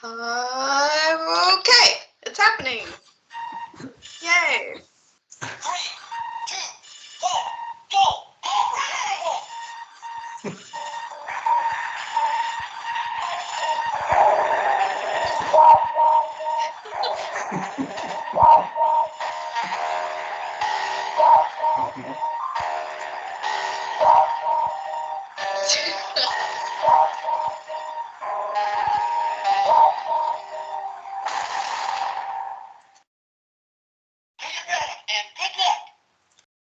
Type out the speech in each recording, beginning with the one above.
Okay, it's happening. Yay. 3, 2, 1, go!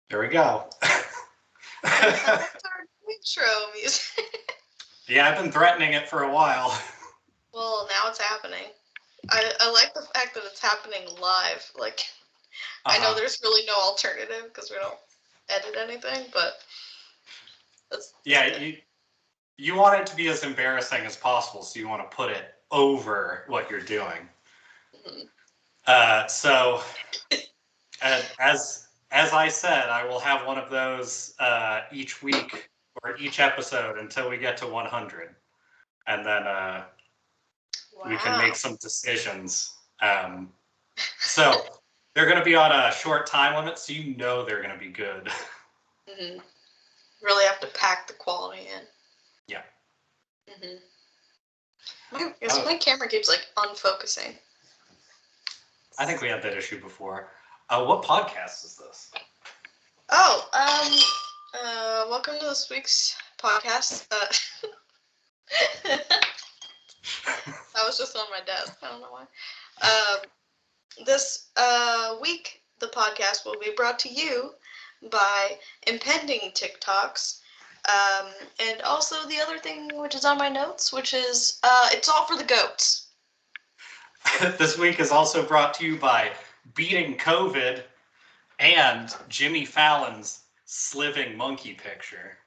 There we go. That's our intro music. Yeah, I've been threatening it for a while. Well, now it's happening. I like the fact that it's happening live. Like, I know there's really no alternative because we don't edit anything, but that's good. You want it to be as embarrassing as possible, so you want to put it over what you're doing. Mm-hmm. So, as I said, I will have one of those each week or each episode until we get to 100, and then we can make some decisions. So they're going to be on a short time limit, so you know they're going to be good. Mm-hmm. Really have to pack the quality in. Yeah. Mm-hmm. My camera keeps like unfocusing. I think we had that issue before. What podcast is this? Oh, welcome to this week's podcast. That was just on my desk. I don't know why. This week, the podcast will be brought to you by impending TikToks, and also the other thing which is on my notes, which is it's all for the goats. This week is also brought to you by beating COVID and Jimmy Fallon's sliving monkey picture.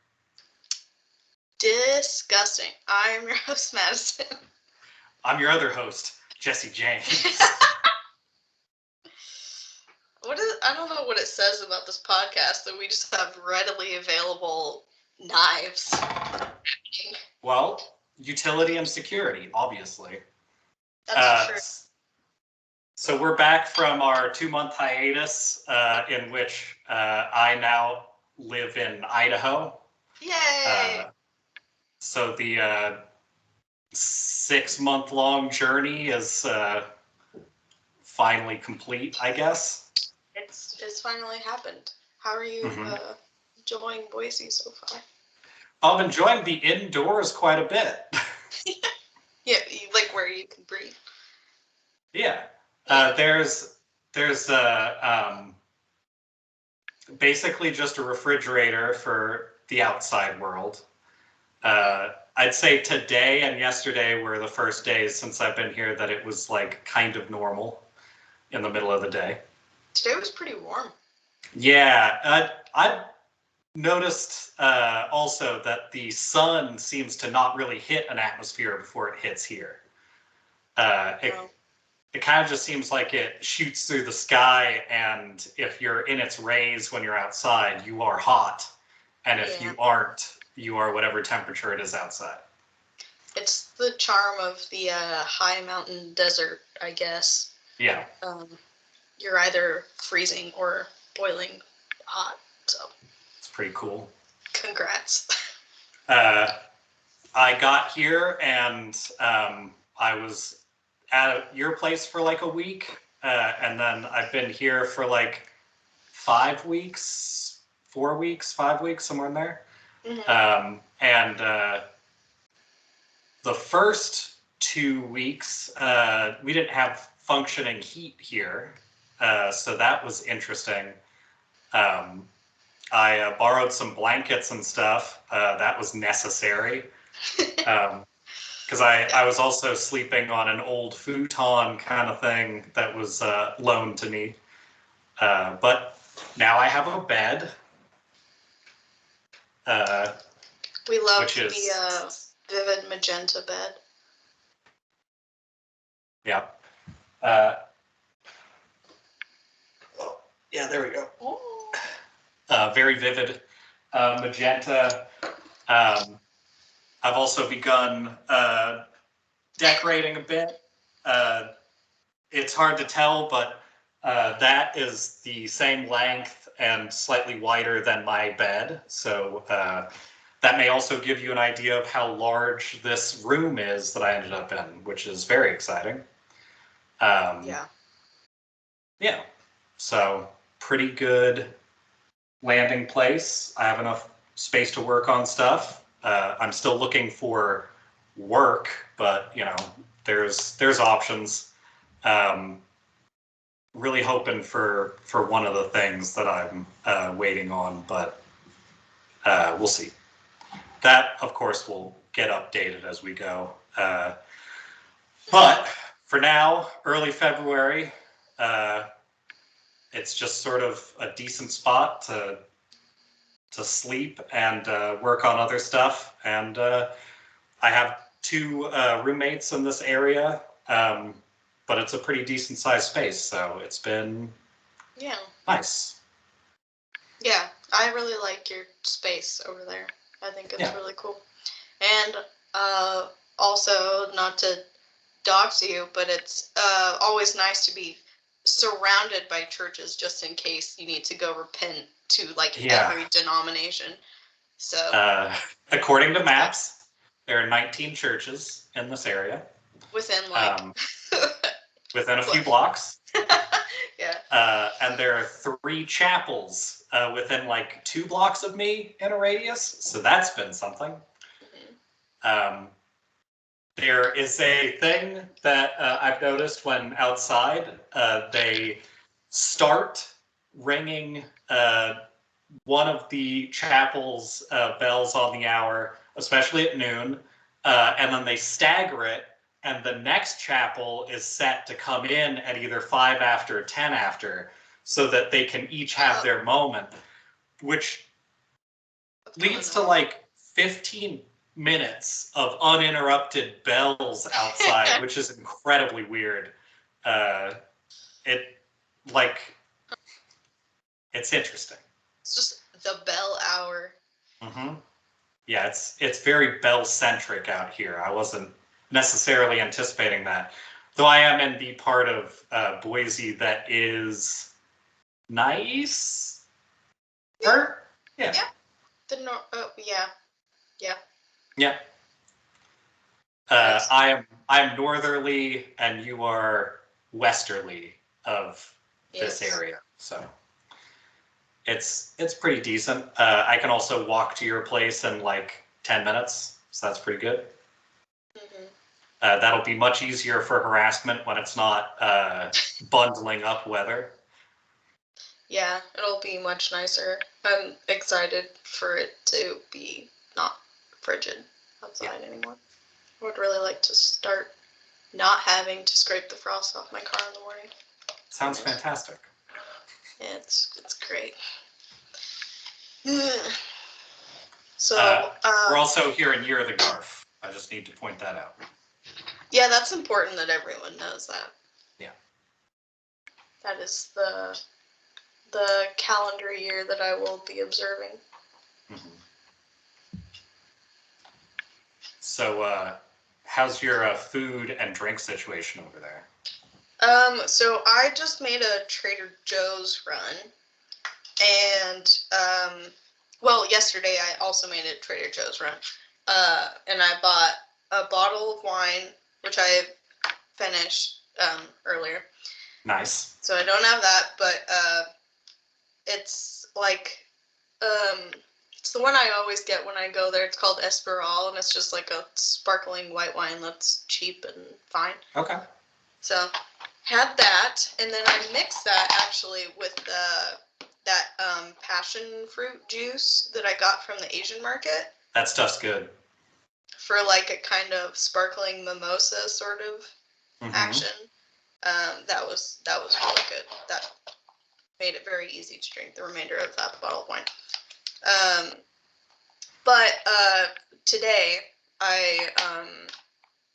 Disgusting. I'm your host, Madison. I'm your other host, Jesse James. I don't know what it says about this podcast that we just have readily available knives. Well, utility and security, obviously. That's true. So we're back from our 2-month hiatus, in which I now live in Idaho. Yay! So the 6-month-long journey is finally complete, I guess. It's finally happened. How are you enjoying Boise so far? I'm enjoying the indoors quite a bit. Yeah, like where you can breathe. Yeah. There's basically just a refrigerator for the outside world. I'd say today and yesterday were the first days since I've been here that it was like kind of normal in the middle of the day. Today was pretty warm. Yeah, I've noticed also that the sun seems to not really hit an atmosphere before it hits here. It kind of just seems like it shoots through the sky, and if you're in its rays when you're outside, you are hot. And if you aren't, you are whatever temperature it is outside. It's the charm of the high mountain desert, I guess. Yeah. You're either freezing or boiling hot, so. It's pretty cool. Congrats. I got here and I was at your place for like a week, and then I've been here for like 5 weeks, 4 weeks, 5 weeks, somewhere in there. And the first 2 weeks, we didn't have functioning heat here, so that was interesting. I borrowed some blankets and stuff. That was necessary. Because I was also sleeping on an old futon kind of thing that was loaned to me. But now I have a bed. We love the vivid magenta bed. Yeah. Yeah, there we go. Very vivid magenta. I've also begun decorating a bit. it's hard to tell, but that is the same length and slightly wider than my bed. So that may also give you an idea of how large this room is that I ended up in, which is very exciting. Yeah. Yeah. So pretty good landing place. I have enough space to work on stuff. I'm still looking for work, but you know, there's options. Really hoping for one of the things that I'm waiting on, but we'll see. That, of course, will get updated as we go. But for now, early February, it's just sort of a decent spot to sleep and work on other stuff. And I have 2 roommates in this area, but it's a pretty decent sized space, so it's been nice. Yeah, I really like your space over there. I think it's really cool. And also, not to dox you, but it's always nice to be surrounded by churches just in case you need to go repent to like every denomination. So according to maps, there are 19 churches in this area. Within like within a few blocks. Yeah. And there are 3 chapels within like 2 blocks of me in a radius, so that's been something. There is a thing that I've noticed when outside. They start ringing one of the chapel's bells on the hour, especially at noon, and then they stagger it, and the next chapel is set to come in at either 5 after or 10 after, so that they can each have their moment, which leads to like 15 minutes of uninterrupted bells outside, which is incredibly weird. It's interesting. It's just the bell hour. Mm-hmm. Yeah, it's very bell-centric out here. I wasn't necessarily anticipating that. Though I am in the part of Boise that is nice. Yeah. Yeah. Yeah. I am northerly, and you are westerly of this area, so it's pretty decent. I can also walk to your place in like 10 minutes, so that's pretty good. That'll be much easier for harassment when it's not bundling up weather. Yeah, it'll be much nicer. I'm excited for it to be not frigid outside anymore. I would really like to start not having to scrape the frost off my car in the morning. Sounds fantastic. Yeah, it's great. So we're also here in Year of the Garf. I just need to point that out. Yeah, that's important that everyone knows that. Yeah. That is the calendar year that I will be observing. Mm-hmm. So, how's your food and drink situation over there? So I just made a Trader Joe's run, and yesterday I also made a Trader Joe's run, and I bought a bottle of wine, which I finished earlier. Nice. So I don't have that, but it's like it's the one I always get when I go there. It's called Esperal, and it's just like a sparkling white wine that's cheap and fine. Okay. So had that, and then I mixed that actually with that passion fruit juice that I got from the Asian market. That stuff's good. For like a kind of sparkling mimosa sort of action. That was really good. That made it very easy to drink the remainder of that bottle of wine. But today I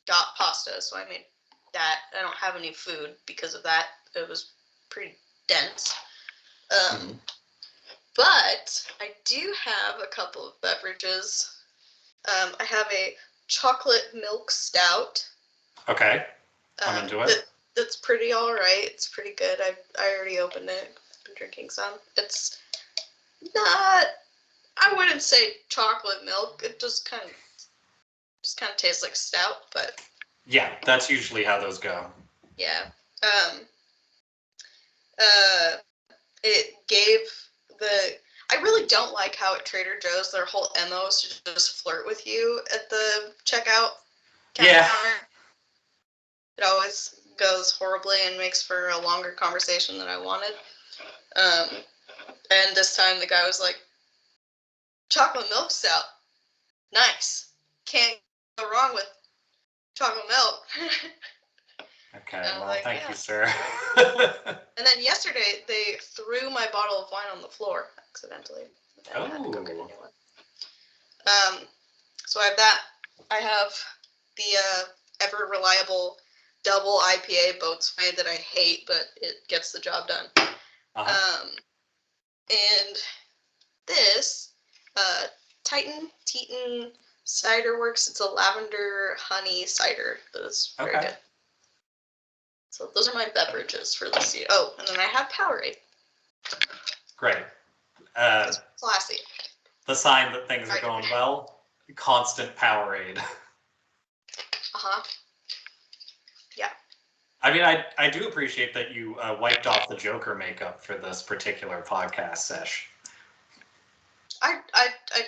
got pasta, so I made that. I don't have any food because of that. It was pretty dense. But I do have a couple of beverages. I have a chocolate milk stout. Okay. I'm into it. It's pretty all right. It's pretty good. I already opened it. I've been drinking some. It's not. I wouldn't say chocolate milk. It just kind of tastes like stout, but Yeah, that's usually how those go. yeah. It gave the. I really don't like how at Trader Joe's their whole MO is to just flirt with you at the checkout counter. Yeah. It always goes horribly and makes for a longer conversation than I wanted. And this time the guy was like, chocolate milk stout. Nice. Can't go wrong with chocolate milk. Okay, well, like, thank yeah. you, sir. And then yesterday they threw my bottle of wine on the floor accidentally. And I had to go get a new one. So I have that. I have the ever reliable double IPA Boatswain that I hate, but it gets the job done. Uh-huh. And this Teton Cider Works. It's a lavender honey cider that is very good. So those are my beverages for this year. Oh, and then I have Powerade. Great. It's classy. The sign that things are going well, constant Powerade. Uh-huh. Yeah. I mean, I do appreciate that you wiped off the Joker makeup for this particular podcast sesh. I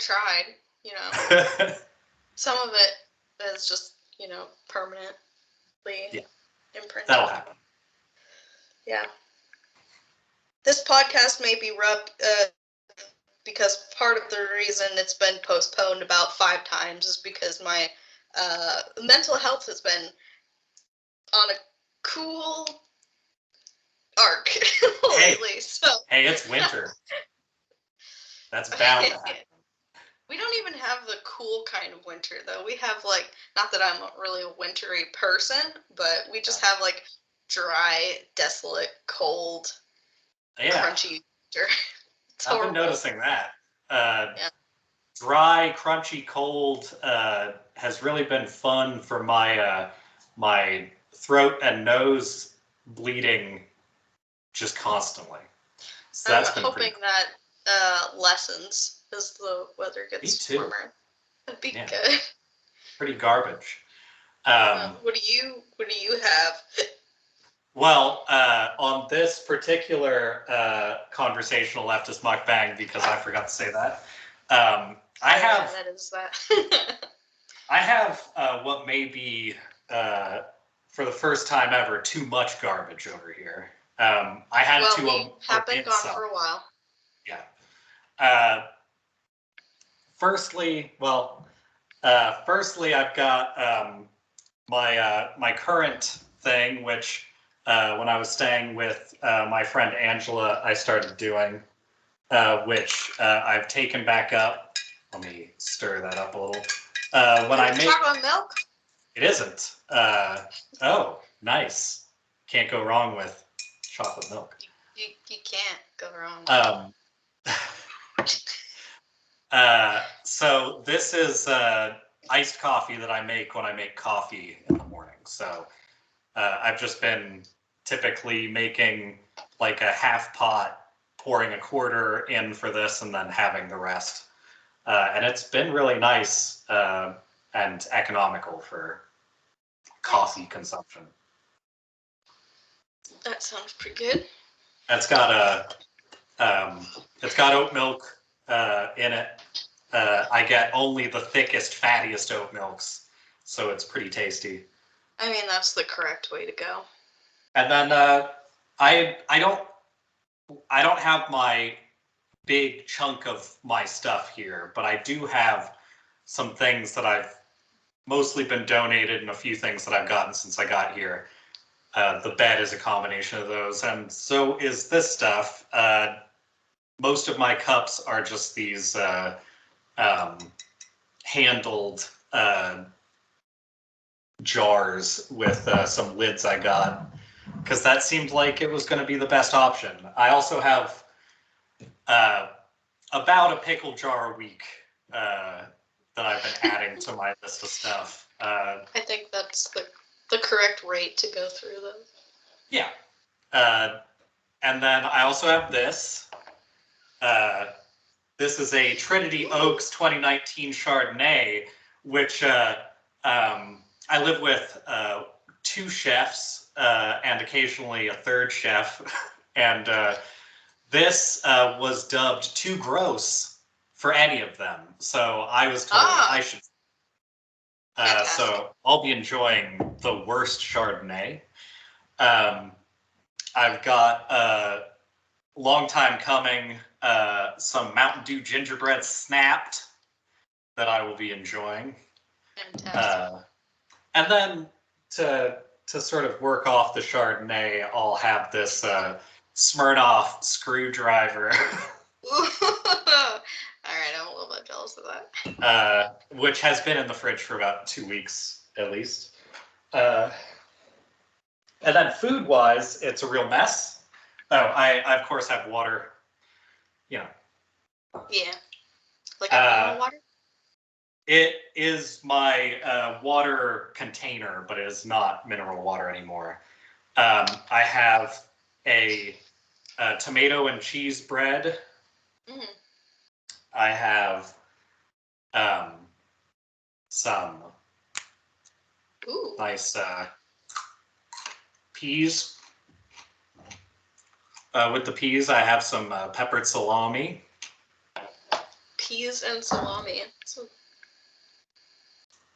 tried, you know. Some of it is just, you know, permanently imprinted. That'll happen. Yeah. This podcast may be rough because part of the reason it's been postponed about 5 times is because my mental health has been on a cool arc lately. Hey, it's winter. That's bound to happen. We don't even have the cool kind of winter, though. We have, like, not that I'm really a wintry person, but we just have, like, dry, desolate, cold, crunchy winter. I've been noticing that. Dry, crunchy, cold has really been fun for my my throat and nose bleeding just constantly. So that's been hoping that lessens as the weather gets warmer. That'd be good. Pretty garbage. What do you have? Well, on this particular conversational leftist mukbang, because I forgot to say that, I have. Yeah, that is that. I have what may be, for the first time ever, too much garbage over here. I had to. We have been gone for a while. Yeah. Firstly, I've got my current thing, which when I was staying with my friend Angela, I started doing, which I've taken back up. Let me stir that up a little. When I make chocolate milk. It isn't. Oh, nice. Can't go wrong with chocolate milk. You can't go wrong. So this is iced coffee that I make when I make coffee in the morning. So I've just been typically making like a half pot, pouring a quarter in for this, and then having the rest. And it's been really nice and economical for coffee consumption. That sounds pretty good. It's got oat milk in it. I get only the thickest, fattiest oat milks, so it's pretty tasty. I mean, that's the correct way to go. And then I don't have my big chunk of my stuff here, but I do have some things that I've mostly been donated and a few things that I've gotten since I got here. The bed is a combination of those, and so is this stuff. Most of my cups are just these handled jars with some lids I got, because that seemed like it was going to be the best option. I also have about a pickle jar a week that I've been adding to my list of stuff. I think that's the the correct rate to go through them. Yeah. And then I also have this. This is a Trinity Oaks 2019 Chardonnay, which I live with 2 chefs and occasionally a 3rd chef. And this was dubbed too gross for any of them. So I was told I should. So I'll be enjoying the worst Chardonnay. I've got long time coming, some Mountain Dew gingerbread snapped that I will be enjoying. Fantastic. And then to sort of work off the Chardonnay, I'll have this Smirnoff screwdriver. All right, I'm a little bit jealous of that. Which has been in the fridge for about 2 weeks at least. And then food-wise, it's a real mess. Oh, I of course have water. You know. Yeah. Like a normal water? It is my water container, but it is not mineral water anymore. I have a tomato and cheese bread. Mm. I have some nice peas. With the peas, I have some peppered salami. Peas and salami. It's a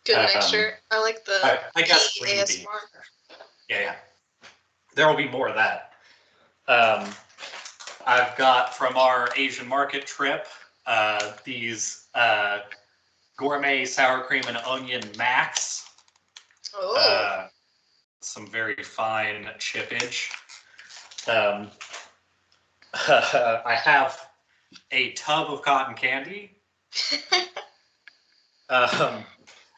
good mixture. I like the I guess pea ASMR. Yeah. There will be more of that. I've got from our Asian market trip these gourmet sour cream and onion macs. Oh. Some very fine chippage. I have a tub of cotton candy.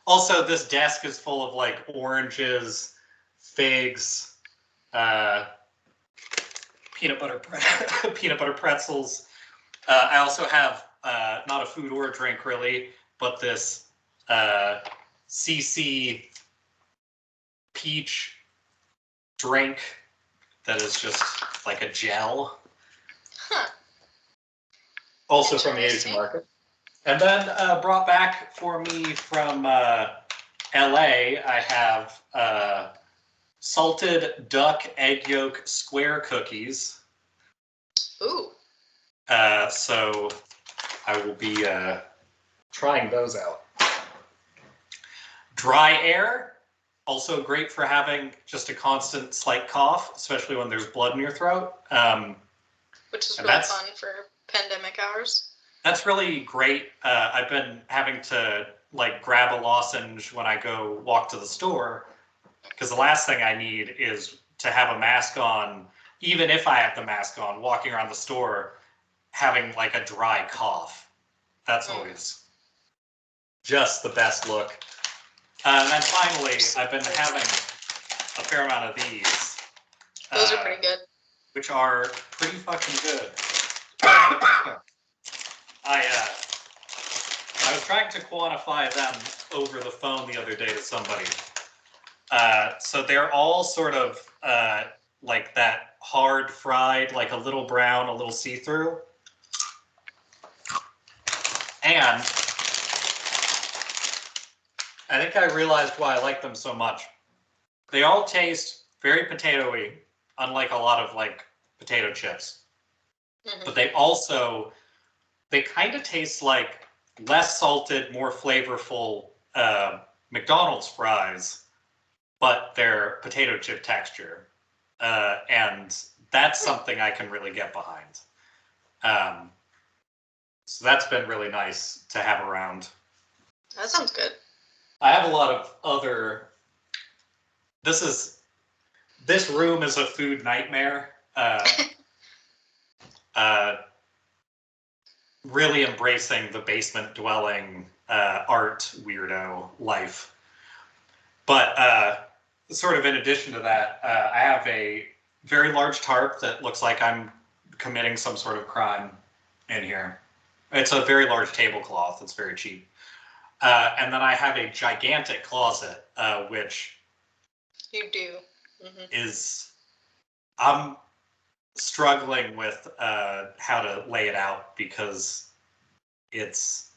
Also, this desk is full of like oranges, figs, peanut butter pretzels. I also have not a food or a drink really, but this CC peach drink that is just like a gel. Huh. Also from the Asian market. And then brought back for me from LA, I have salted duck egg yolk square cookies. Ooh. So I will be trying those out. Dry air, also great for having just a constant slight cough, especially when there's blood in your throat. Which is really fun for pandemic hours. That's really great. I've been having to like grab a lozenge when I go walk to the store, because the last thing I need is to have a mask on, even if I have the mask on, walking around the store, having like a dry cough. That's always just the best look. And then finally, I've been having a fair amount of these. Those are pretty good. Which are pretty fucking good. I was trying to quantify them over the phone the other day to somebody. So they're all sort of like that hard fried, like a little brown, a little see-through. And I think I realized why I like them so much. They all taste very potato-y, unlike a lot of like potato chips. Mm-hmm. But they kind of taste like less salted, more flavorful McDonald's fries, but they're potato chip texture. And that's something I can really get behind. So that's been really nice to have around. That sounds good. I have a lot of other... This room is a food nightmare. Really embracing the basement dwelling art weirdo life. But sort of in addition to that, I have a very large tarp that looks like I'm committing some sort of crime in here. It's a very large tablecloth. It's very cheap. And then I have a gigantic closet, which You do. Mm-hmm. is I'm struggling with how to lay it out because it's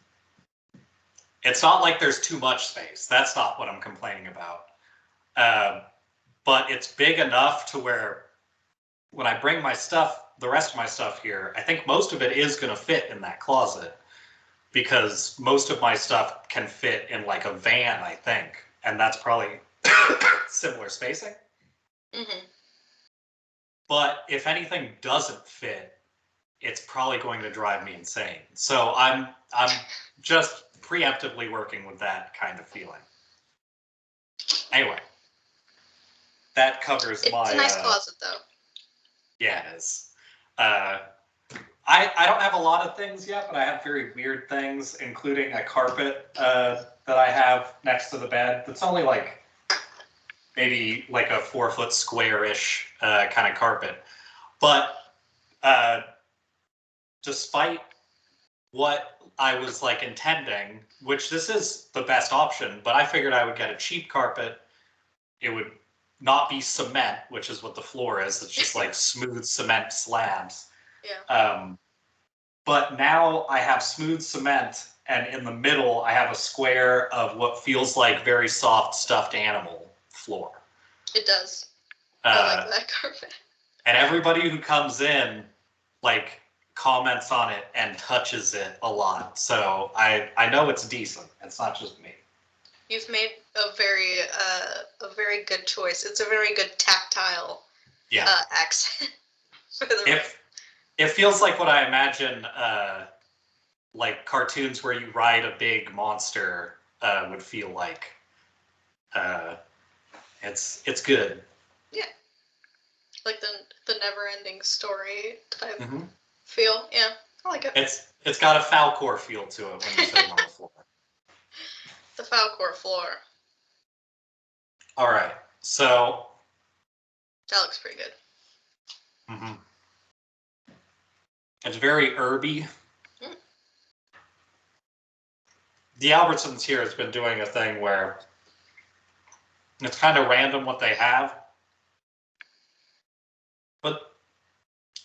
not like there's too much space. That's not what I'm complaining about. But it's big enough to where when I bring my stuff, the rest of my stuff here, I think most of it is going to fit in that closet because most of my stuff can fit in like a van, I think. And that's probably similar spacing. Mm-hmm. But if anything doesn't fit, it's probably going to drive me insane. So I'm just preemptively working with that kind of feeling. Anyway, that covers It's my. a nice closet, though. Yeah, it is. I don't have a lot of things yet, but I have very weird things, including a carpet that I have next to the bed. That's only like maybe like a 4-foot square-ish kind of carpet. But despite what I was like intending, which this is the best option, but I figured I would get a cheap carpet. It would not be cement, which is what the floor is. It's just like smooth cement slabs. Yeah. But now I have smooth cement, and in the middle I have a square of what feels like very soft stuffed animal floor. It does. I like that carpet. And everybody who comes in, like, comments on it and touches it a lot. So I know it's decent. It's not just me. You've made a very good choice. It's a very good tactile accent for the room. It feels like what I imagine, like cartoons where you ride a big monster would feel like. It's good. Yeah, like the never-ending story type Mm-hmm. feel. Yeah, I like it. It's got a Falcor feel to it when you're sitting on the floor. The Falcor floor. All right, so That looks pretty good. mm-hmm. It's very herby. Mm. The Albertsons here has been doing a thing where it's kind of random what they have, but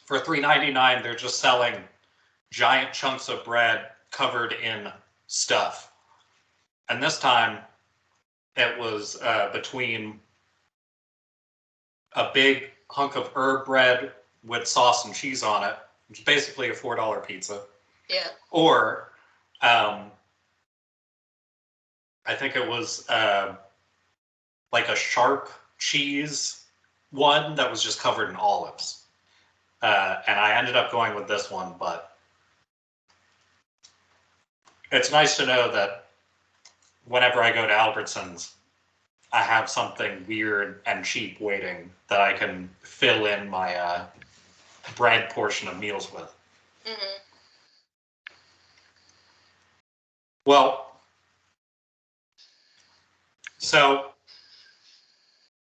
for $3.99 they're just selling giant chunks of bread covered in stuff. And this time it was between a big hunk of herb bread with sauce and cheese on it, which is basically a $4 pizza. Yeah. Or I think it was like a sharp cheese one that was just covered in olives. And I ended up going with this one, but it's nice to know that whenever I go to Albertsons, I have something weird and cheap waiting that I can fill in my bread portion of meals with. Mm-hmm. Well, so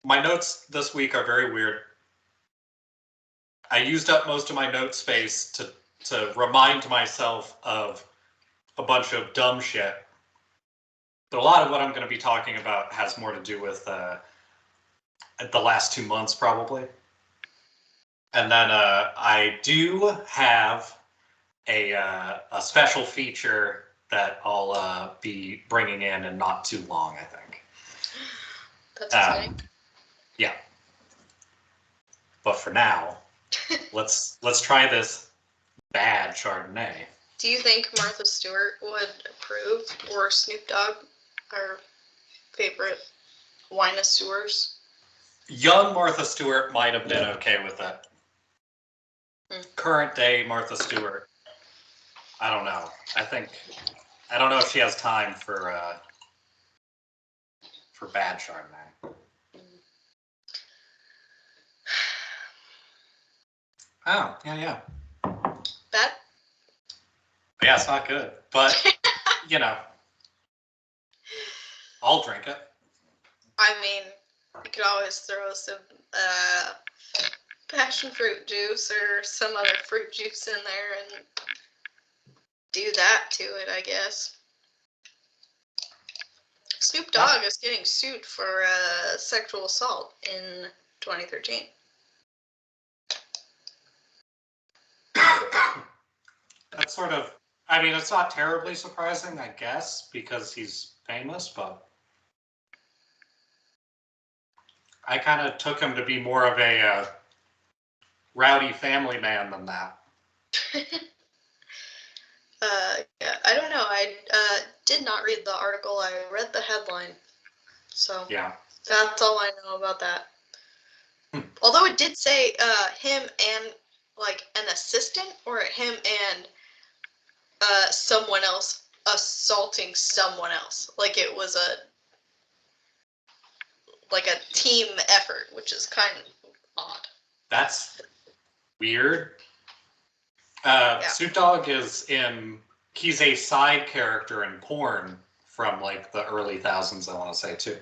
my notes this week are very weird. I used up most of my note space to remind myself of a bunch of dumb shit. But a lot of what I'm going to be talking about has more to do with the last 2 months, probably. And then I do have a special feature that I'll be bringing in not too long, I think. That's exciting. Yeah. But for now, let's try this bad Chardonnay. Do you think Martha Stewart would approve, or Snoop Dogg, our favorite winosaurs? Young Martha Stewart might have been okay with that. Current day Martha Stewart, I don't know. I don't know if she has time for bad Chardonnay. Oh, yeah. Bad? Yeah, it's not good, but you know, I'll drink it. I mean, you could always throw some passion fruit juice or some other fruit juice in there and do that to it, I guess. Snoop Dogg is getting sued for sexual assault in 2013. That's sort of, I mean, it's not terribly surprising, I guess, because he's famous, but I kind of took him to be more of a rowdy family man than that. Yeah, I don't know. I did not read the article. I read the headline. So Yeah. that's all I know about that. Although it did say him and like an assistant, or him and someone else assaulting someone else. Like it was a team effort, which is kind of odd. That's weird. Snoop Dogg he's a side character in porn from like the early thousands, I want to say too.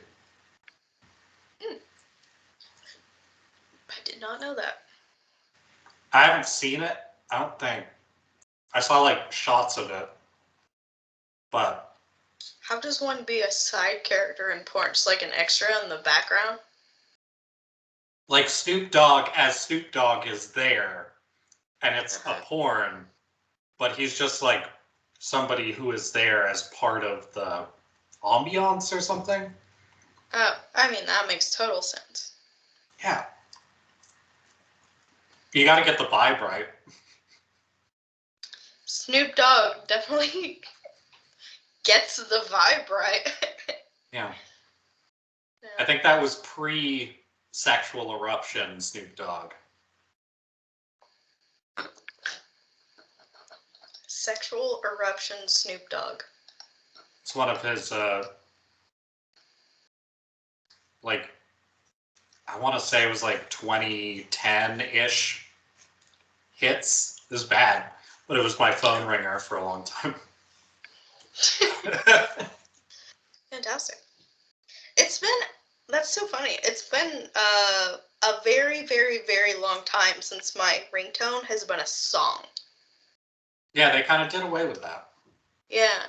I did not know that. I haven't seen it, I don't think. I saw like shots of it, but How does one be a side character in porn? Just like an extra in the background? like Snoop Dogg as Snoop Dogg is there, and it's a porn, but he's just like somebody who is there as part of the ambiance or something. Oh, I mean, that makes total sense. Yeah. You got to get the vibe right. Snoop Dogg definitely gets the vibe right. Yeah. I think that was pre-sexual eruption Snoop Dogg. Sexual eruption Snoop Dogg. It's one of his, like, I want to say it was like 2010-ish hits. It was bad, but it was my phone ringer for a long time. Fantastic. That's so funny. It's been a very, very, very long time since my ringtone has been a song. Yeah, they kind of did away with that. Yeah.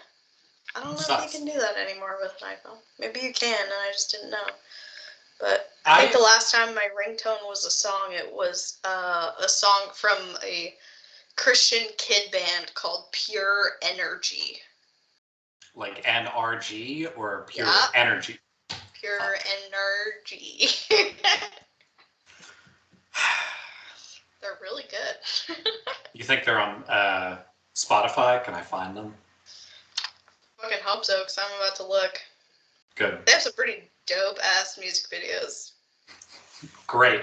I don't know Sucks. if you can do that anymore with an iPhone. Maybe you can, and I just didn't know. But I think the last time my ringtone was a song, it was a song from a Christian kid band called Pure Energy. Like NRG or Pure Energy? Pure Energy. They're really good. You think they're on Spotify? Can I find them? Fucking hope so, because I'm about to look. Good. They have some pretty dope-ass music videos. Great.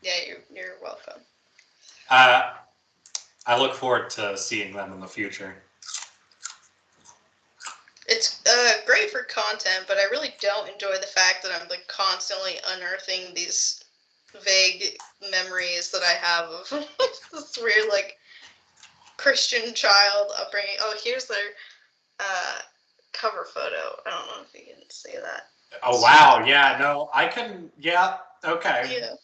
Yeah, you're welcome. I look forward to seeing them in the future. It's great for content, but I really don't enjoy the fact that I'm like constantly unearthing these vague memories that I have of this weird like Christian child upbringing. Oh, here's their cover photo. I don't know if you can see that. Oh wow, yeah, no, I can, yeah, okay. Yeah.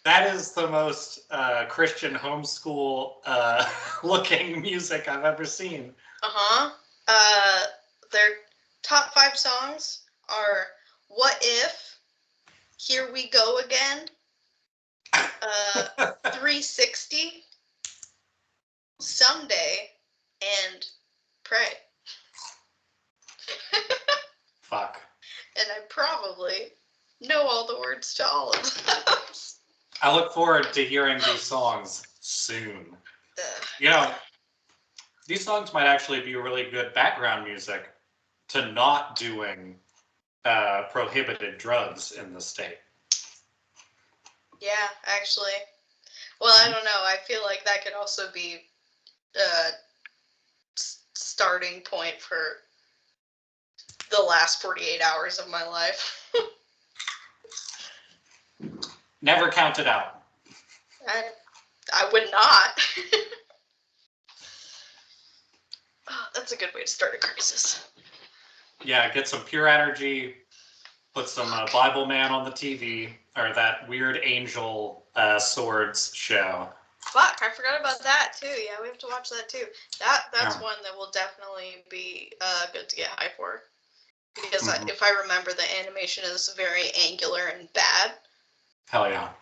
That is the most Christian homeschool looking music I've ever seen. Their top 5 songs are "What If," "Here We Go Again," 360, "Someday," and "Pray." Fuck. And I probably know all the words to all of those. I look forward to hearing these songs soon. You know, these songs might actually be really good background music to not doing prohibited drugs in the state. Yeah, actually. Well, I don't know. I feel like that could also be a starting point for the last 48 hours of my life. Never count it out. I would not. Oh, that's a good way to start a crisis. Yeah, get some Pure Energy, put some Bible Man on the TV, or that weird angel swords show. Fuck, I forgot about that too. Yeah, we have to watch that too. That's one that will definitely be good to get high for. Because Mhm. if I remember, the animation is very angular and bad. Hell yeah.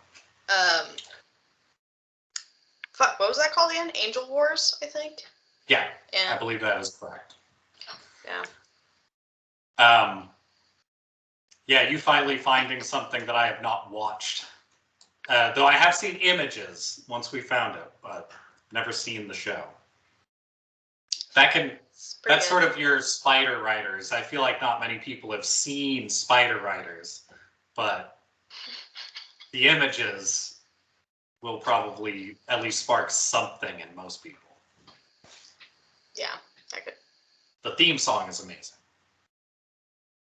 Fuck, what was that called again? Angel Wars, I think? Yeah, Yeah. I believe that is correct. Yeah. Yeah, you finally finding something that I have not watched. Though I have seen images once we found it, but never seen the show. That's sort of your Spider Riders. I feel like not many people have seen Spider Riders, but the images will probably at least spark something in most people. Yeah, I could. The theme song is amazing.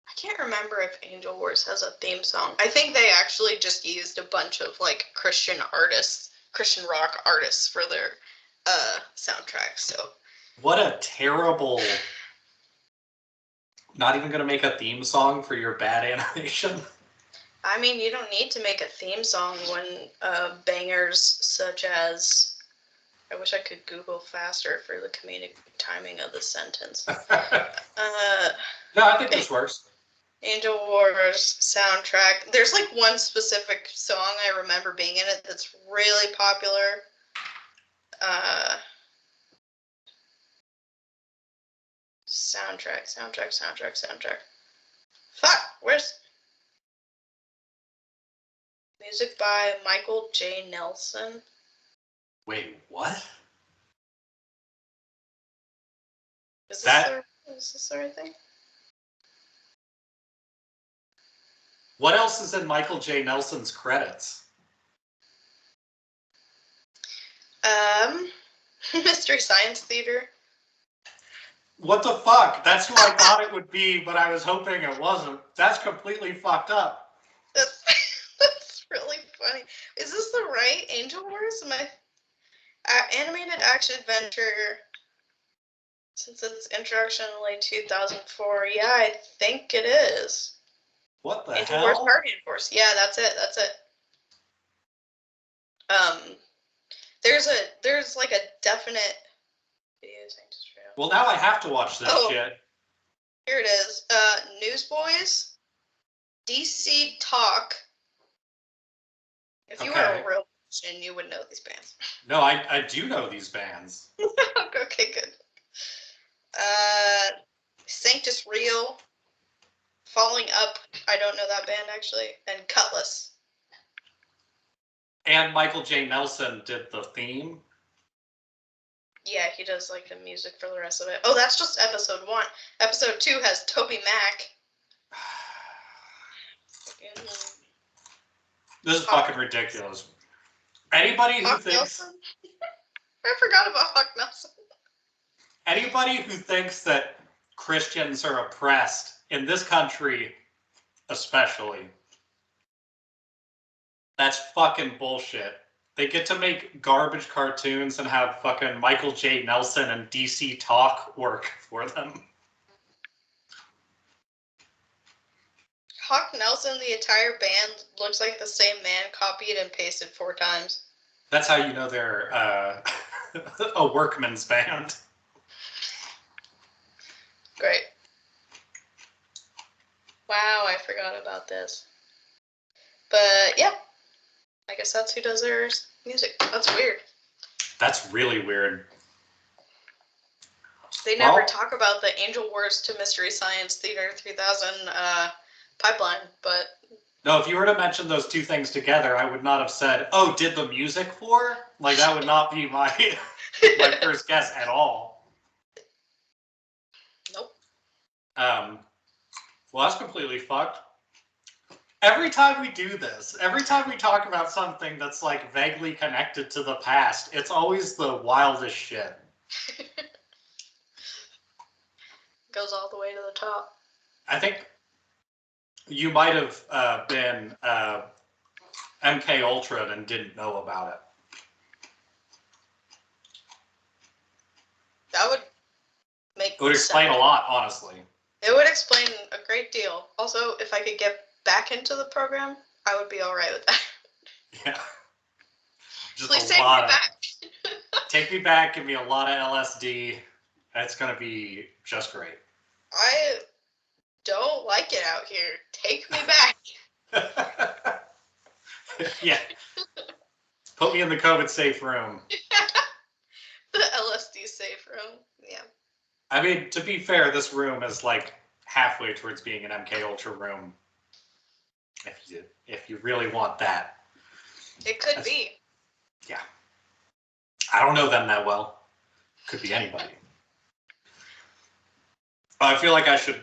I can't remember if Angel Wars has a theme song. I think they actually just used a bunch of like Christian rock artists for their soundtrack. So What a terrible. Not even gonna make a theme song for your bad animation. I mean, you don't need to make a theme song when bangers such as. I wish I could Google faster for the comedic timing of the sentence. No, I think this works. Angel Wars soundtrack. There's like one specific song I remember being in it that's really popular. Soundtrack. Fuck, where's music by Michael J. Nelson? Wait, what? Is this the right thing? What else is in Michael J. Nelson's credits? Mystery Science Theater. What the fuck? That's who I thought it would be, but I was hoping it wasn't. That's completely fucked up. That's really funny. Is this the right Angel Wars? Animated action adventure since its introduction in late 2004. Yeah, I think it is. What the Angel Wars hell? Guardian Force. Yeah, that's it. There's like a definite videos. Well, now I have to watch this shit. Here it is. Newsboys, DC Talk. If you were a real Christian, you would know these bands. No, I do know these bands. Okay, good. Sanctus Real, Falling Up. I don't know that band actually, and Cutlass. And Michael J. Nelson did the theme. Yeah, he does like the music for the rest of it. Oh, that's just episode 1. Episode 2 has Toby Mac. This is fucking ridiculous. Anybody who thinks Nelson? I forgot about Hawk Nelson. Anybody who thinks that Christians are oppressed in this country, especially, that's fucking bullshit. They get to make garbage cartoons and have fucking Michael J. Nelson and DC Talk work for them. Hawk Nelson, the entire band looks like the same man copied and pasted 4 times. That's how you know they're a workman's band. Great. Wow, I forgot about this. But yeah, I guess that's who does their music. That's weird. That's really weird. They never talk about the Angel Wars to Mystery Science Theater 3000 pipeline, but... No, if you were to mention those two things together, I would not have said, oh, did the music for? Like, that would not be my first guess at all. Nope. Well, that's completely fucked. Every time we do this, every time we talk about something that's like vaguely connected to the past, it's always the wildest shit. Goes all the way to the top. I think you might have been MK Ultra and didn't know about it. That would make It would explain a lot, honestly. It would explain a great deal. Also, if I could get back into the program, I would be all right with that. Yeah. Just Please a take lot me of, back. Take me back, give me a lot of LSD. That's going to be just great. I don't like it out here. Take me back. Yeah. Put me in the COVID safe room. The LSD safe room. Yeah. I mean, to be fair, this room is like halfway towards being an MK Ultra room. If you really want that. It could be. Yeah. I don't know them that well. Could be anybody. I feel like I should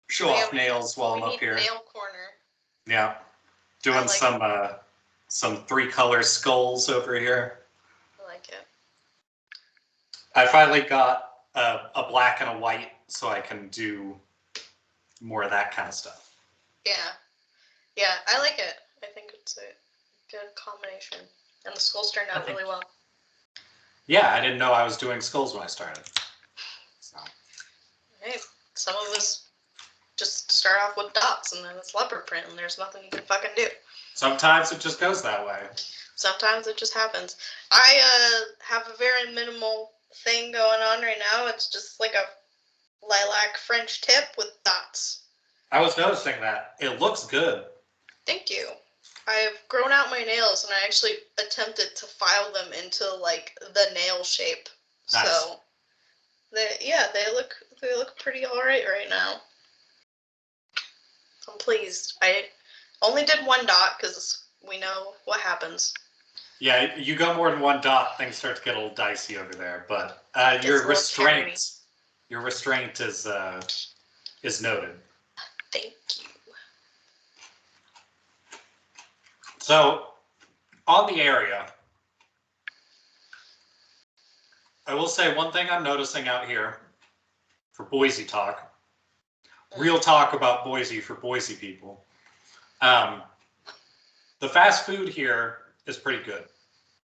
show off nails while I'm up here. Nail corner. Yeah. Doing like some 3-color skulls over here. I like it. I finally got a black and a white, so I can do more of that kind of stuff. Yeah. Yeah, I like it. I think it's a good combination. And the skulls turned out really well. Yeah, I didn't know I was doing skulls when I started. So. Hey, some of us just start off with dots and then it's leopard print and there's nothing you can fucking do. Sometimes it just goes that way. Sometimes it just happens. I have a very minimal thing going on right now. It's just like a lilac French tip with dots. I was noticing that. It looks good. Thank you. I've grown out my nails and I actually attempted to file them into like the nail shape. Nice. So they look pretty alright right now. I'm pleased. I only did 1 dot because we know what happens. Yeah, you go more than 1 dot, things start to get a little dicey over there. But your restraint is noted. Thank you. So, on the area, I will say one thing I'm noticing out here for Boise talk, real talk about Boise for Boise people. The fast food here is pretty good.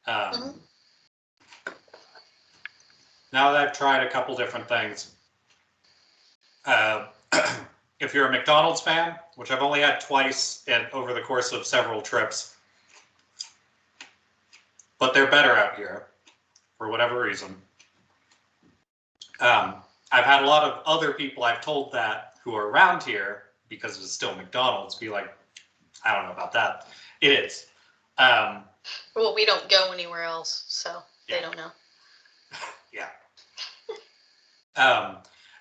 Now that I've tried a couple different things, if you're a McDonald's fan, which I've only had twice over the course of several trips, but they're better out here for whatever reason. I've had a lot of other people I've told that who are around here, because it's still McDonald's, be like, I don't know about that. It is. Well, we don't go anywhere else, so they don't know. Yeah.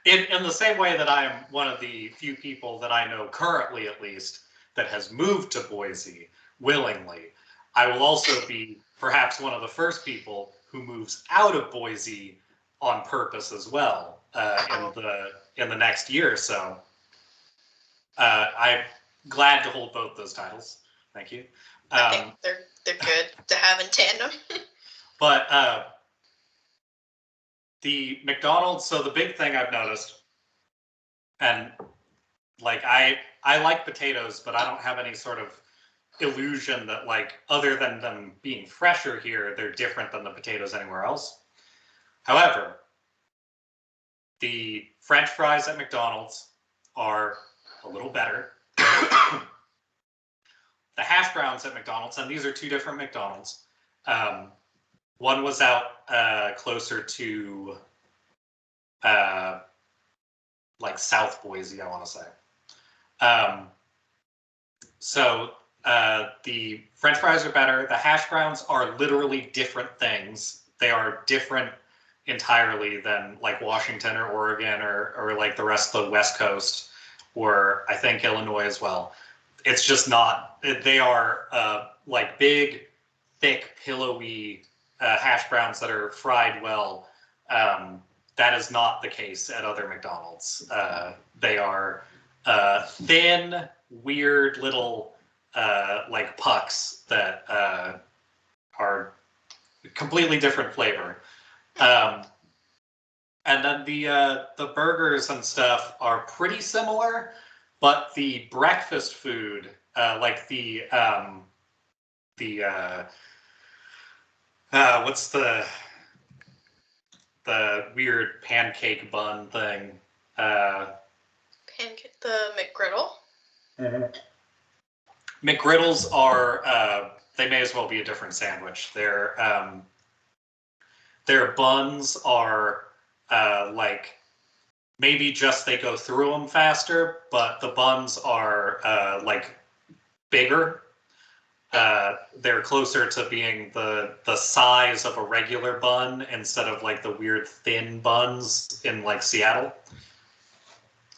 In the same way that I am one of the few people that I know currently, at least, that has moved to Boise willingly, I will also be perhaps one of the first people who moves out of Boise on purpose as well in the next year or so. I'm glad to hold both those titles. Thank you. I think they're good to have in tandem. But the McDonald's, so the big thing I've noticed, and like I like potatoes, but I don't have any sort of illusion that, like, other than them being fresher here, they're different than the potatoes anywhere else. However, the French fries at McDonald's are a little better. The hash browns at McDonald's, and these are 2 different McDonald's. One was out closer to like South Boise, I want to say. So the French fries are better. The hash browns are literally different things. They are different entirely than like Washington or Oregon or like the rest of the West Coast, or I think Illinois as well. It's just not. They are like big, thick, pillowy hash browns that are fried well. That is not the case at other McDonald's. They are thin, weird little like pucks that are completely different flavor. And then the burgers and stuff are pretty similar, but the breakfast food, like what's the weird pancake bun thing? Pancake, the McGriddle. Mm-hmm. McGriddles are they may as well be a different sandwich. Their buns are like maybe just they go through them faster, but the buns are like bigger. They're closer to being the size of a regular bun instead of like the weird thin buns in like Seattle.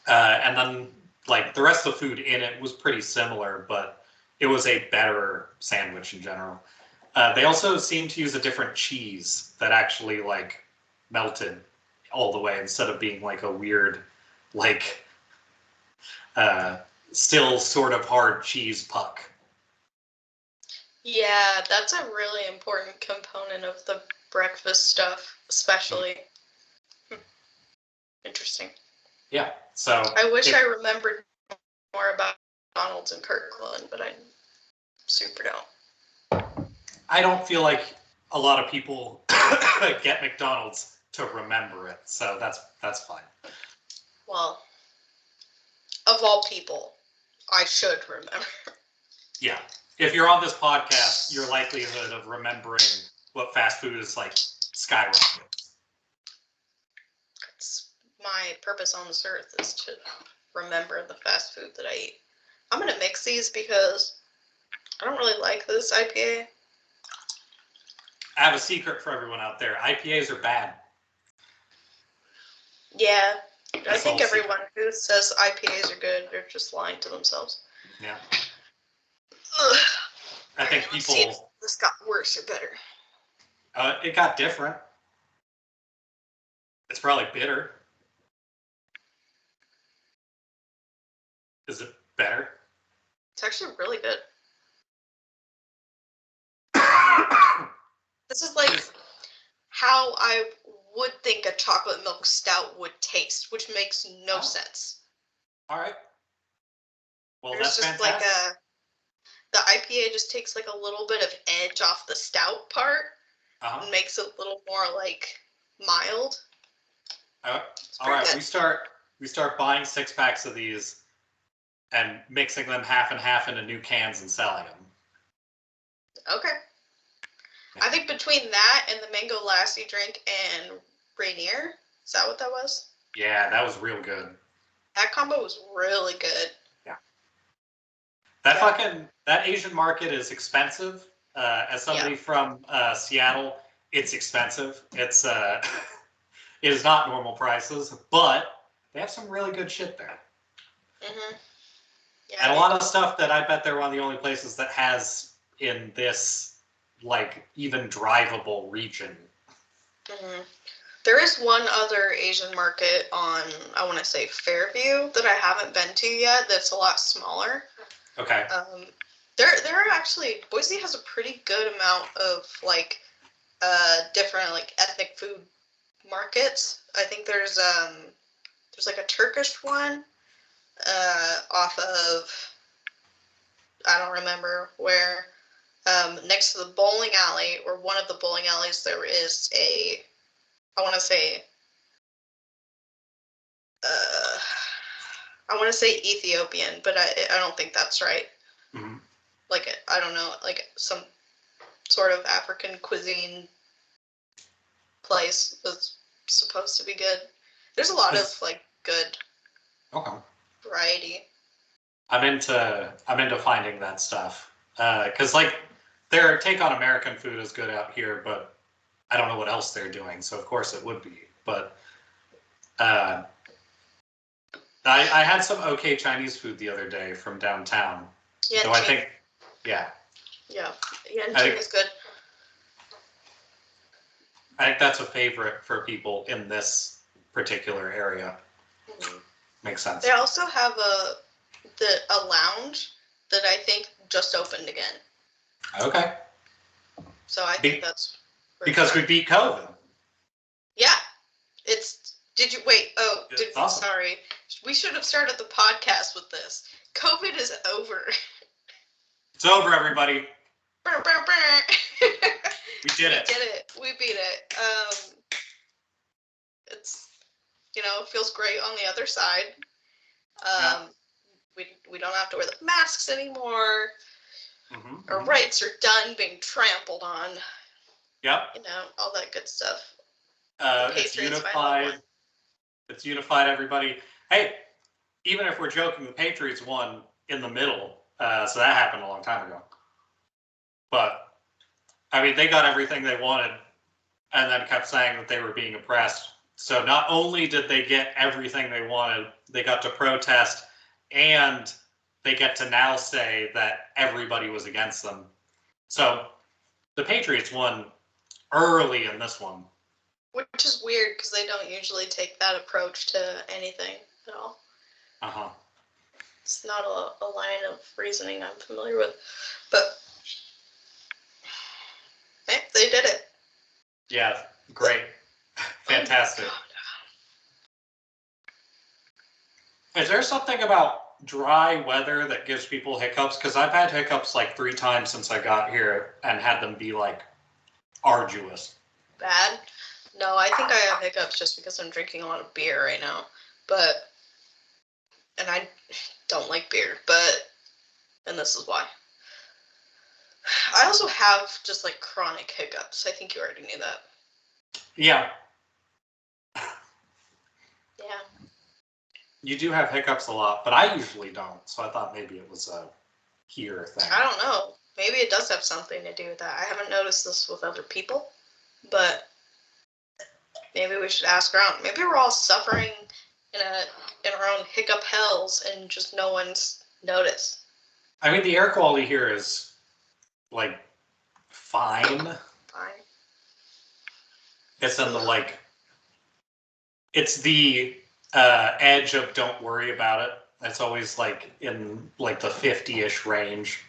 And then like the rest of the food in it was pretty similar, but it was a better sandwich in general. They also seemed to use a different cheese that actually like melted all the way instead of being like a weird, like still sort of hard cheese puck. Yeah, that's a really important component of the breakfast stuff, especially. Interesting. Yeah, so I wish I remembered more about McDonald's in Kirkland, but I super don't. I don't feel like a lot of people get McDonald's to remember it, so that's fine. Well, of all people, I should remember. Yeah. If you're on this podcast, your likelihood of remembering what fast food is like skyrockets. It's my purpose on this earth is to remember the fast food that I eat. I'm going to mix these because I don't really like this IPA. I have a secret for everyone out there. IPAs are bad. Yeah, That's I think all everyone who says IPAs are good, they're just lying to themselves. Yeah. Ugh. I think Let's see if people. this got worse or better. It got different. It's probably bitter. Is it better? It's actually really good. This is like how I would think a chocolate milk stout would taste, which makes no sense. All right. Well, There's that's just fantastic. like the IPA just takes like a little bit of edge off the stout part and makes it a little more like mild. All right, good. We start buying 6-packs of these and mixing them half and half into new cans and selling them. Okay. Yeah. I think between that and the mango lassi drink and Rainier, is that what that was? Yeah, that was real good. That combo was really good. Yeah. That Asian market is expensive. As somebody from Seattle, it's expensive. It's it is not normal prices, but they have some really good shit there. Mm-hmm. Yeah, and a lot of stuff that I bet they're one of the only places that has in this like even drivable region. Mm-hmm. There is one other Asian market on, I want to say Fairview, that I haven't been to yet. That's a lot smaller. Okay. There are actually, Boise has a pretty good amount of like different like ethnic food markets. I think there's like a Turkish one off of, I don't remember where. Next to the bowling alley, or one of the bowling alleys, there is a, I want to say Ethiopian, but I don't think that's right. Mm-hmm. Like, I don't know, like some sort of African cuisine place that's supposed to be good. There's a lot of like good variety. I'm into finding that stuff because like their take on American food is good out here, but I don't know what else they're doing, so of course it would be. But I had some okay Chinese food the other day from downtown. Yeah, so I think, yeah. Yeah, Yanqing is good. I think that's a favorite for people in this particular area. Mm-hmm. Makes sense. They also have a lounge that I think just opened again. Okay. So I think that's because we beat COVID. Yeah, Did you wait? Oh, awesome. Sorry. We should have started the podcast with this. COVID is over. It's over, everybody. We did it. We did it. We beat it. It's, it feels great on the other side. We don't have to wear the masks anymore. Mm-hmm. Our rights are done being trampled on. Yep. All that good stuff. It's unified. It's unified everybody. Hey, even if we're joking, the Patriots won in the middle, so that happened a long time ago. But I mean, they got everything they wanted, and then kept saying that they were being oppressed. So not only did they get everything they wanted, they got to protest, and they get to now say that everybody was against them. So the Patriots won early in this one. Which is weird because they don't usually take that approach to anything at all. Uh-huh. It's not a line of reasoning I'm familiar with. But hey, they did it. Yeah, great. Fantastic. Oh, Is there something about dry weather that gives people hiccups? Because I've had hiccups like 3 times since I got here and had them be like arduous. bad? No, I think I have hiccups just because I'm drinking a lot of beer right now. And I don't like beer, and this is why. I also have just like chronic hiccups. I think you already knew that. Yeah. Yeah. You do have hiccups a lot, but I usually don't. So I thought maybe it was a here thing. I don't know. Maybe it does have something to do with that. I haven't noticed this with other people, but maybe we should ask around. Maybe we're all suffering in our own hiccup hells and just no one's noticed. I mean, the air quality here is like fine. Fine. It's in the like, it's the edge of don't worry about it. It's always like in like the 50-ish range.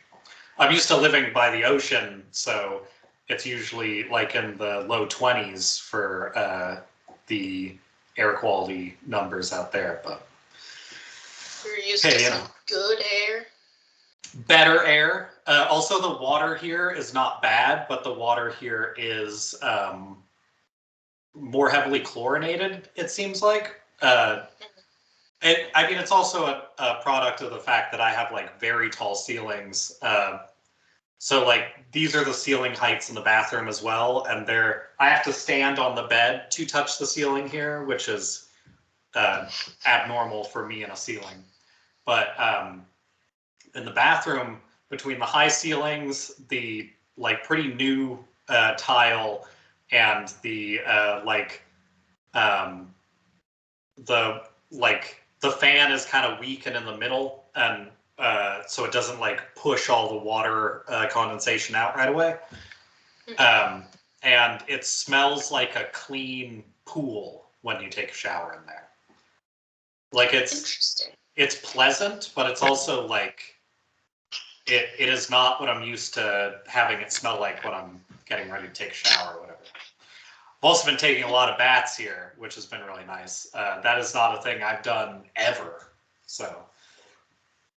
I'm used to living by the ocean, so it's usually like in the low 20s for the air quality numbers out there. But You're used to some good air. Better air. Also, the water here is not bad, but the water here is more heavily chlorinated, it seems like. I mean, it's also a product of the fact that I have like very tall ceilings. So like these are the ceiling heights in the bathroom as well, and I have to stand on the bed to touch the ceiling here, which is abnormal for me in a ceiling. But in the bathroom, between the high ceilings, the like pretty new tile, and the the fan is kind of weak and in the middle, and so it doesn't like push all the water condensation out right away. And it smells like a clean pool when you take a shower in there. Like it's pleasant, but it's also like it is not what I'm used to having it smell like when I'm getting ready to take a shower or whatever. I've also been taking a lot of baths here, which has been really nice. That is not a thing I've done ever. So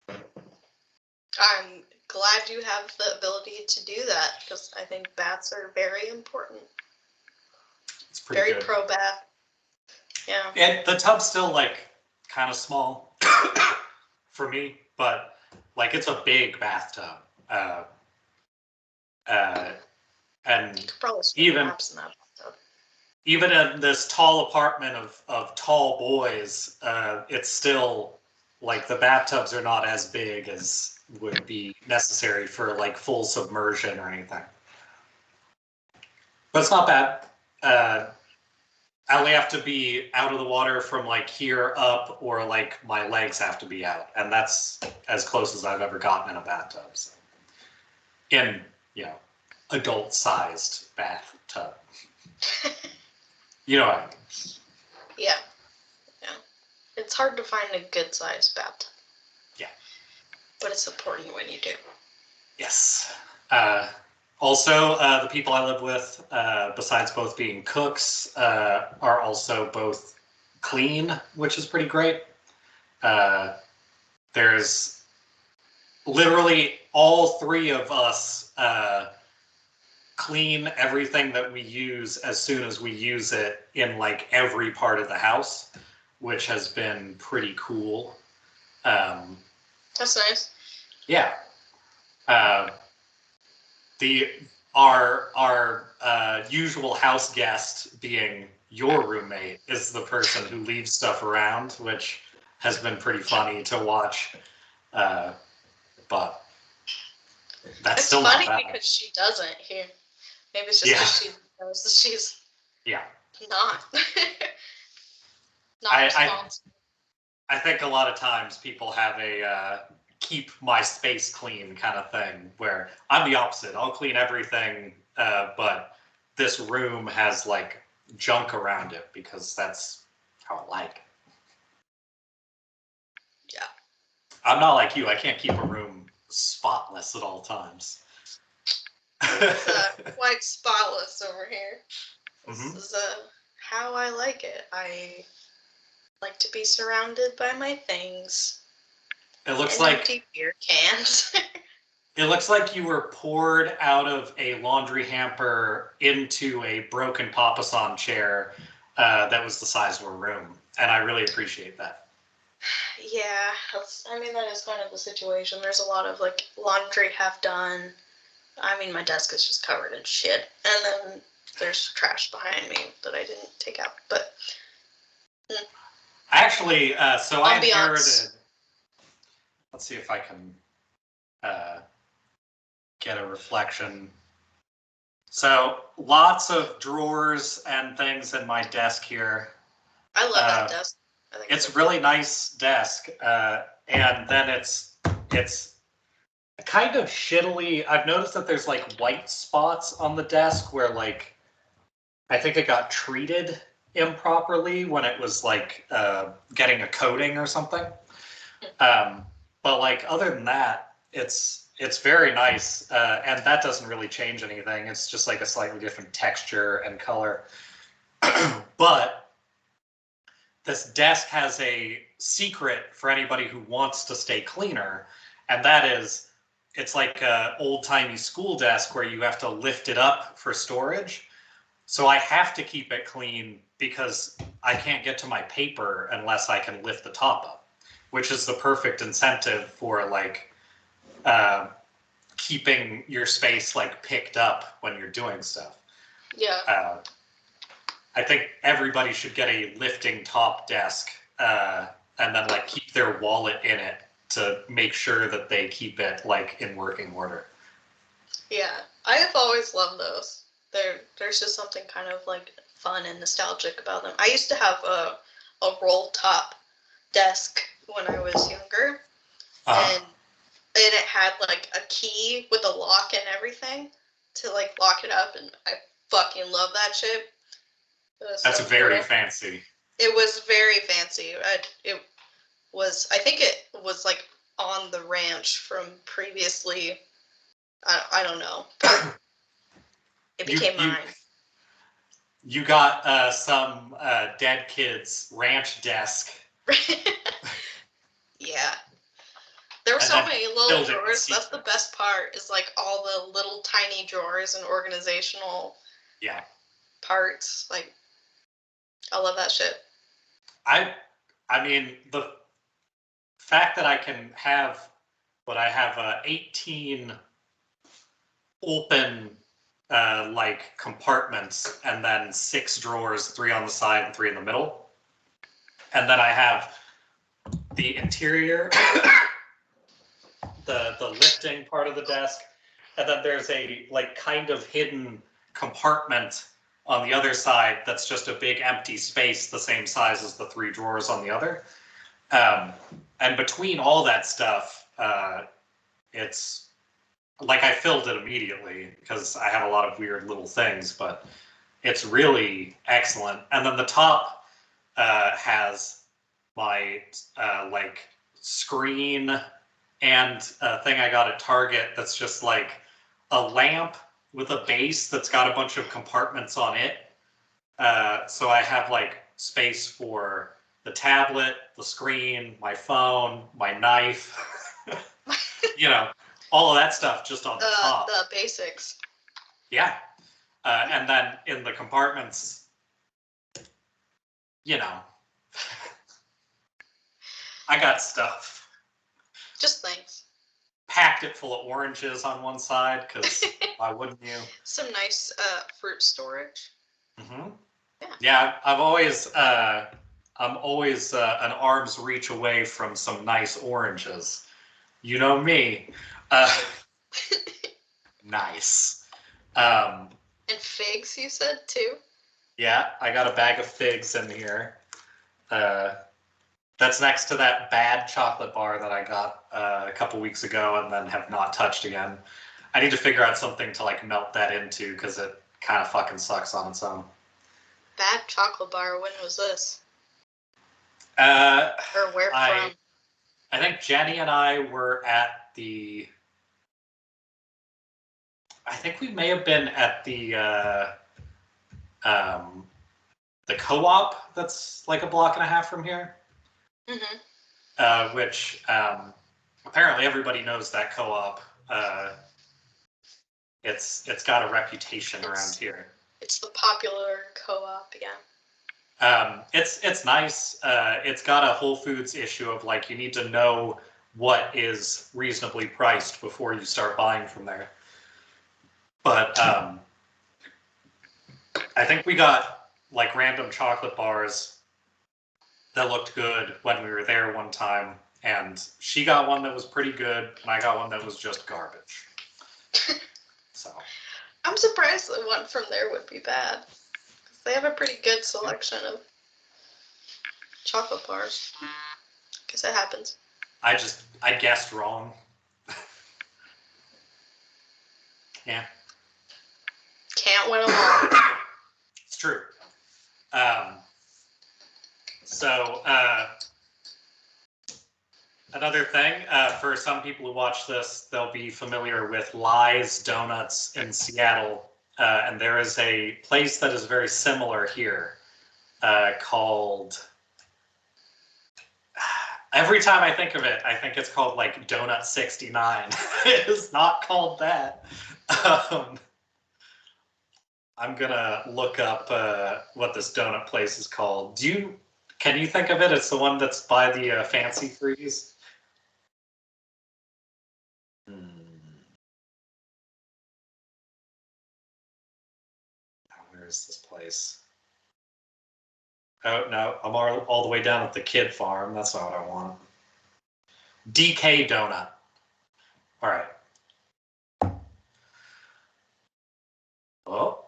I'm glad you have the ability to do that because I think baths are very important. It's pretty very good. Pro bath. Yeah. And the tub's still like kind of small for me, but like it's a big bathtub. And you could probably even laps in that bathtub. Even in this tall apartment of tall boys, it's still like the bathtubs are not as big as would be necessary for like full submersion or anything. But it's not bad. I only have to be out of the water from like here up, or like my legs have to be out, and that's as close as I've ever gotten in a bathtub. So. In adult-sized bathtub. You know what I mean? Yeah. It's hard to find a good-sized bathtub. Yeah. But it's important when you do. Yes. Also, the people I live with, besides both being cooks, are also both clean, which is pretty great. There's literally all 3 of us clean everything that we use as soon as we use it in like every part of the house, which has been pretty cool. That's nice. Yeah. Our usual house guest being your roommate is the person who leaves stuff around, which has been pretty funny to watch. But that's It's still not funny bad. because she doesn't here. Maybe it's just Yeah. because she knows that she's Yeah. not. Not I responsible. I think a lot of times people have a keep my space clean kind of thing, where I'm the opposite. I'll clean everything, but this room has like junk around it because that's how I like it. Yeah. I'm not like you. I can't keep a room spotless at all times. It's quite spotless over here. This Mhm. is how I like it. I like to be surrounded by my things. It looks and like empty beer cans. it looks like you were poured out of a laundry hamper into a broken papasan chair that was the size of a room, and I really appreciate that. Yeah, I mean, that is kind of the situation. There's a lot of like laundry half done. I mean, my desk is just covered in shit, and then there's trash behind me that I didn't take out. But Actually, so I Ambiance. inherited. Let's see if I can get a reflection. So lots of drawers and things in my desk here. I love that desk. I think It's a really nice desk, and then it's kind of shittily. I've noticed that there's like white spots on the desk where like I think it got treated improperly when it was like getting a coating or something. But like other than that, it's very nice, and that doesn't really change anything. It's just like a slightly different texture and color. But this desk has a secret for anybody who wants to stay cleaner, and that is it's like an old-timey school desk where you have to lift it up for storage. So I have to keep it clean because I can't get to my paper unless I can lift the top up, which is the perfect incentive for like keeping your space like picked up when you're doing stuff. Yeah. I think everybody should get a lifting top desk and then like keep their wallet in it to make sure that they keep it like in working order. Yeah, I have always loved those. There's just something kind of like fun and nostalgic about them. I used to have a roll top desk when I was younger, and it had like a key with a lock and everything to like lock it up, and I fucking love that shit. That's So very cool. fancy. It was very fancy. I think it was like on the ranch from previously. I don't know. It became mine. You got some dead kid's ranch desk. Yeah. There were And so then many little filled it with drawers. That's the secrets. best part, is like all the little tiny drawers and organizational parts. Like, I love that shit. I mean, the fact that I can have what I have 18 open like compartments and then 6 drawers, 3 on the side and 3 in the middle. And then I have the interior, the lifting part of the desk, and then there's a like kind of hidden compartment on the other side that's just a big empty space the same size as the 3 drawers on the other. And between all that stuff, it's like I filled it immediately because I have a lot of weird little things, but it's really excellent. And then the top has my like screen and a thing I got at Target that's just like a lamp with a base that's got a bunch of compartments on it. So I have like space for the tablet, the screen, my phone, my knife, you know, all of that stuff just on the top. The basics. Yeah. And then in the compartments, you know, I got stuff. Just things. Packed it full of oranges on one side, because why wouldn't you? Some nice fruit storage. Mm-hmm. Yeah, I'm always an arm's reach away from some nice oranges. You know me. Nice. Um, And figs, you said too? yeah, I got a bag of figs in here. That's next to that bad chocolate bar that I got a couple weeks ago and then have not touched again. I need to figure out something to like melt that into because it kind of fucking sucks on its own. Bad chocolate bar, when was this? Uh, Or where I from? I think Jenny and I were at I think we may have been at um, the co-op that's like a block and a half from here. Mm-hmm. Which apparently everybody knows that co-op. It's got a reputation around here. It's the popular co-op, yeah. It's nice. It's got a Whole Foods issue of like you need to know what is reasonably priced before you start buying from there. But I think we got like random chocolate bars that looked good when we were there one time, and she got one that was pretty good, and I got one that was just garbage. So I'm surprised the one from there would be bad. 'Cause they have a pretty good selection of chocolate bars. Guess it happens. I guessed wrong. Yeah. Can't win them all. It's true. So another thing, for some people who watch this, they'll be familiar with Lies Donuts in Seattle. And there is a place that is very similar here called... Every time I think of it, I think it's called like Donut 69. It is not called that. I'm gonna look up what this donut place is called. Can you think of it? It's the one that's by the Fancy Freeze. Where is this place? Oh no, I'm all the way down at the Kid Farm. That's not what I want. DK Donut. All right. Oh,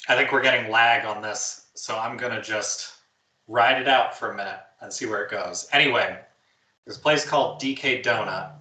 I think we're getting lag on this, so I'm gonna just ride it out for a minute and see where it goes. Anyway, there's a place called DK Donut,